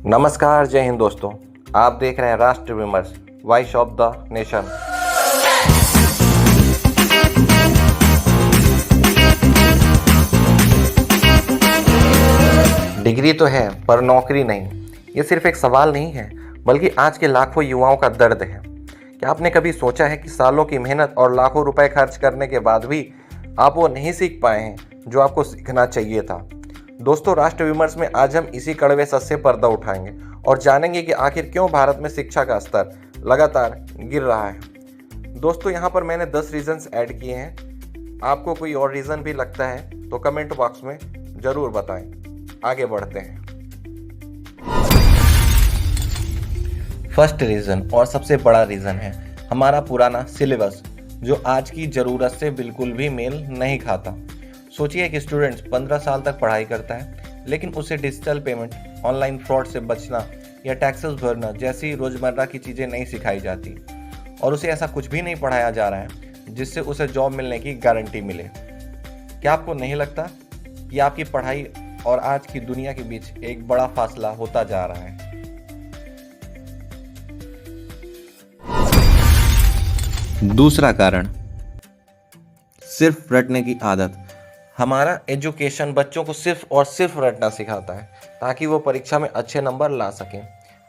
नमस्कार, जय हिंद दोस्तों। आप देख रहे हैं राष्ट्र विमर्श, voice of the nation. Degree तो है पर नौकरी नहीं। ये सिर्फ एक सवाल नहीं है बल्कि आज के लाखों युवाओं का दर्द है। क्या आपने कभी सोचा है कि सालों की मेहनत और लाखों रुपए खर्च करने के बाद भी आप वो नहीं सीख पाए हैं जो आपको सीखना चाहिए था? दोस्तों, राष्ट्र विमर्श में आज हम इसी कड़वे सच से पर्दा उठाएंगे और जानेंगे कि आखिर क्यों भारत में शिक्षा का स्तर लगातार गिर रहा है। दोस्तों, यहाँ पर मैंने 10 रीजंस ऐड किए हैं। आपको कोई और रीज़न भी लगता है तो कमेंट बॉक्स में ज़रूर बताएं। आगे बढ़ते हैं। फर्स्ट रीज़न और सबसे बड़ा रीज़न है हमारा पुराना सिलेबस, जो आज की ज़रूरत से बिल्कुल भी मेल नहीं खाता। सोचिए कि स्टूडेंट्स 15 साल तक पढ़ाई करता है, लेकिन उसे डिजिटल पेमेंट, ऑनलाइन फ्रॉड से बचना या टैक्सेस भरना जैसी रोज़मर्रा की चीज़ें नहीं सिखाई जाती, और उसे ऐसा कुछ भी नहीं पढ़ाया जा रहा है जिससे उसे जॉब मिलने की गारंटी मिले। क्या आपको नहीं लगता कि आपकी पढ़ाई और आज की दुनिया के बीच एक बड़ा फासला होता जा रहा है? दूसरा कारण, सिर्फ रटने की आदत। हमारा एजुकेशन बच्चों को सिर्फ और सिर्फ रटना सिखाता है ताकि वो परीक्षा में अच्छे नंबर ला सकें।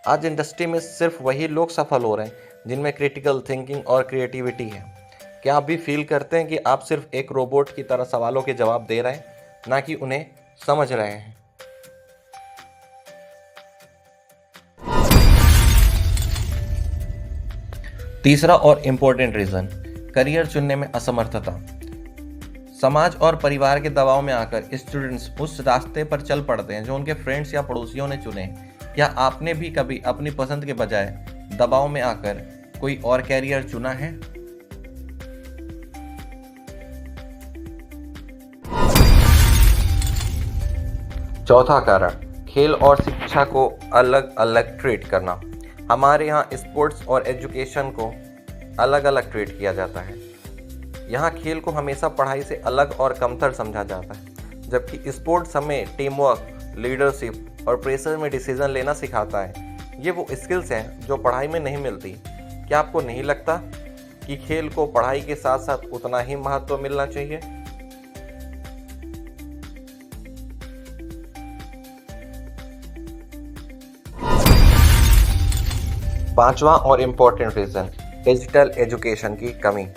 आज इंडस्ट्री में सिर्फ वही लोग सफल हो रहे हैं जिनमें क्रिटिकल थिंकिंग और क्रिएटिविटी है। क्या आप भी फील करते हैं कि आप सिर्फ एक रोबोट की तरह सवालों के जवाब दे रहे हैं, ना कि उन्हें समझ रहे हैं? तीसरा और इम्पोर्टेंट रीज़न, करियर चुनने में असमर्थता। समाज और परिवार के दबाव में आकर स्टूडेंट्स उस रास्ते पर चल पड़ते हैं जो उनके फ्रेंड्स या पड़ोसियों ने चुने। क्या आपने भी कभी अपनी पसंद के बजाय दबाव में आकर कोई और कैरियर चुना है? चौथा कारण, खेल और शिक्षा को अलग अलग ट्रीट करना। हमारे यहाँ स्पोर्ट्स और एजुकेशन को अलग अलग ट्रीट किया जाता है। यहाँ खेल को हमेशा पढ़ाई से अलग और कमतर समझा जाता है, जबकि स्पोर्ट्स हमें टीम वर्क, लीडरशिप और प्रेशर में डिसीजन लेना सिखाता है। ये वो स्किल्स हैं जो पढ़ाई में नहीं मिलती। क्या आपको नहीं लगता कि खेल को पढ़ाई के साथ साथ उतना ही महत्व मिलना चाहिए? पांचवा और इम्पोर्टेंट रीज़न, डिजिटल एजुकेशन की कमी।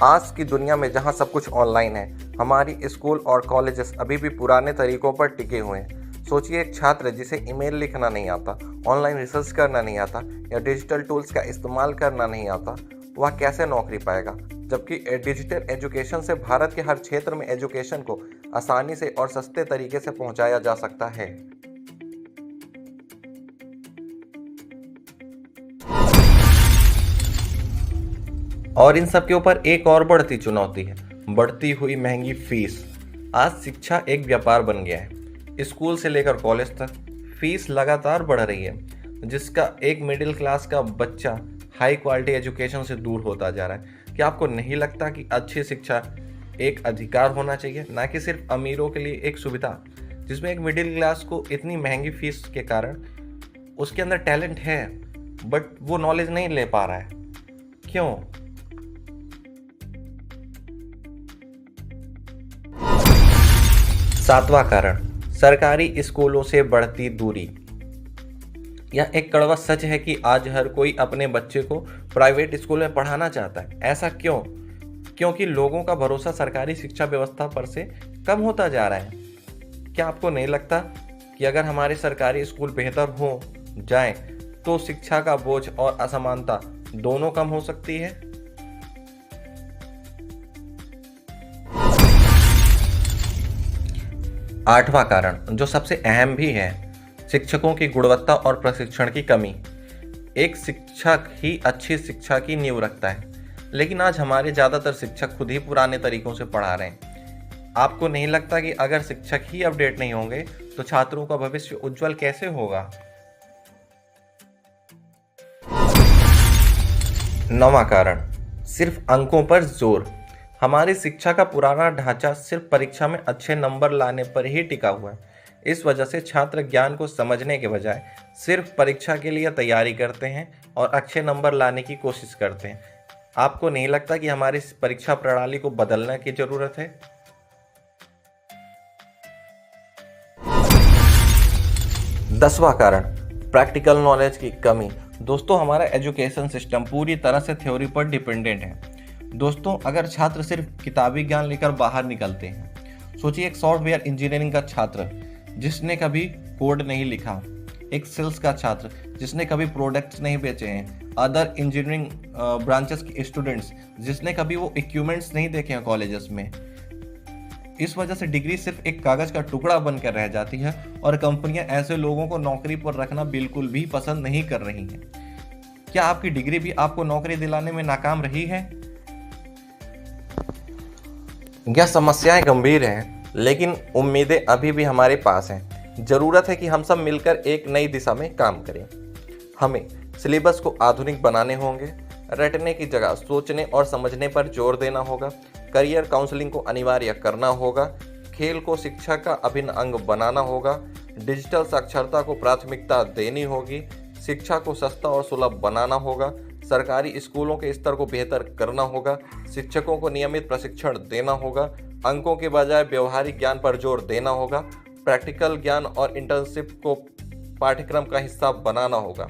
आज की दुनिया में जहां सब कुछ ऑनलाइन है, हमारी स्कूल और कॉलेजेस अभी भी पुराने तरीकों पर टिके हुए हैं। सोचिए एक छात्र जिसे ईमेल लिखना नहीं आता, ऑनलाइन रिसर्च करना नहीं आता या डिजिटल टूल्स का इस्तेमाल करना नहीं आता, वह कैसे नौकरी पाएगा? जबकि डिजिटल एजुकेशन से भारत के हर क्षेत्र में एजुकेशन को आसानी से और सस्ते तरीके से पहुंचाया जा सकता है। और इन सब के ऊपर एक और बढ़ती चुनौती है, बढ़ती हुई महंगी फीस। आज शिक्षा एक व्यापार बन गया है। स्कूल से लेकर कॉलेज तक फीस लगातार बढ़ रही है, जिसका एक मिडिल क्लास का बच्चा हाई क्वालिटी एजुकेशन से दूर होता जा रहा है। क्या आपको नहीं लगता कि अच्छी शिक्षा एक अधिकार होना चाहिए, ना कि सिर्फ अमीरों के लिए एक सुविधा? जिसमें एक मिडिल क्लास को इतनी महंगी फीस के कारण उसके अंदर टैलेंट है बट वो नॉलेज नहीं ले पा रहा है। क्यों? सातवां कारण, सरकारी स्कूलों से बढ़ती दूरी। यह एक कड़वा सच है कि आज हर कोई अपने बच्चे को प्राइवेट स्कूल में पढ़ाना चाहता है। ऐसा क्यों? क्योंकि लोगों का भरोसा सरकारी शिक्षा व्यवस्था पर से कम होता जा रहा है। क्या आपको नहीं लगता कि अगर हमारे सरकारी स्कूल बेहतर हो जाएं, तो शिक्षा का बोझ और असमानता दोनों कम हो सकती है? आठवां कारण, जो सबसे अहम भी है, शिक्षकों की गुणवत्ता और प्रशिक्षण की कमी। एक शिक्षक ही अच्छी शिक्षा की नींव रखता है, लेकिन आज हमारे ज़्यादातर शिक्षक खुद ही पुराने तरीकों से पढ़ा रहे हैं। आपको नहीं लगता कि अगर शिक्षक ही अपडेट नहीं होंगे तो छात्रों का भविष्य उज्जवल कैसे होगा? नौवां कारण, सिर्फ अंकों पर जोर। हमारी शिक्षा का पुराना ढांचा सिर्फ परीक्षा में अच्छे नंबर लाने पर ही टिका हुआ है। इस वजह से छात्र ज्ञान को समझने के बजाय सिर्फ परीक्षा के लिए तैयारी करते हैं और अच्छे नंबर लाने की कोशिश करते हैं। आपको नहीं लगता कि हमारी इस परीक्षा प्रणाली को बदलने की जरूरत है? 10वां कारण, प्रैक्टिकल नॉलेज की कमी। दोस्तों, हमारा एजुकेशन सिस्टम पूरी तरह से थ्योरी पर डिपेंडेंट है। दोस्तों, अगर छात्र सिर्फ किताबी ज्ञान लेकर बाहर निकलते हैं, सोचिए एक सॉफ्टवेयर इंजीनियरिंग का छात्र जिसने कभी कोड नहीं लिखा, एक सेल्स का छात्र जिसने कभी प्रोडक्ट्स नहीं बेचे हैं, अदर इंजीनियरिंग ब्रांचेस के स्टूडेंट्स जिसने कभी वो इक्विपमेंट्स नहीं देखे हैं कॉलेजेस में। इस वजह से डिग्री सिर्फ एक कागज का टुकड़ा बनकर रह जाती है और कंपनियां ऐसे लोगों को नौकरी पर रखना बिल्कुल भी पसंद नहीं कर रही हैं। क्या आपकी डिग्री भी आपको नौकरी दिलाने में नाकाम रही है? यह समस्याएं गंभीर हैं, लेकिन उम्मीदें अभी भी हमारे पास हैं। जरूरत है कि हम सब मिलकर एक नई दिशा में काम करें। हमें सिलेबस को आधुनिक बनाने होंगे, रटने की जगह सोचने और समझने पर जोर देना होगा, करियर काउंसलिंग को अनिवार्य करना होगा, खेल को शिक्षा का अभिन्न अंग बनाना होगा, डिजिटल साक्षरता को प्राथमिकता देनी होगी, शिक्षा को सस्ता और सुलभ बनाना होगा, सरकारी स्कूलों के स्तर को बेहतर करना होगा, शिक्षकों को नियमित प्रशिक्षण देना होगा, अंकों के बजाय व्यवहारिक ज्ञान पर जोर देना होगा, प्रैक्टिकल ज्ञान और इंटर्नशिप को पाठ्यक्रम का हिस्सा बनाना होगा।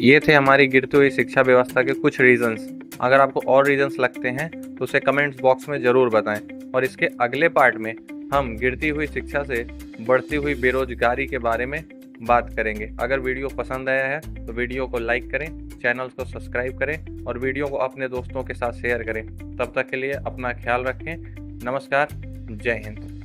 ये थे हमारी गिरती हुई शिक्षा व्यवस्था के कुछ रीजंस। अगर आपको और रीजंस लगते हैं तो उसे कमेंट्स बॉक्स में ज़रूर बताएं। और इसके अगले पार्ट में हम गिरती हुई शिक्षा से बढ़ती हुई बेरोजगारी के बारे में बात करेंगे। अगर वीडियो पसंद आया है तो वीडियो को लाइक करें, चैनल को सब्सक्राइब करें और वीडियो को अपने दोस्तों के साथ शेयर करें। तब तक के लिए अपना ख्याल रखें। नमस्कार, जय हिंद।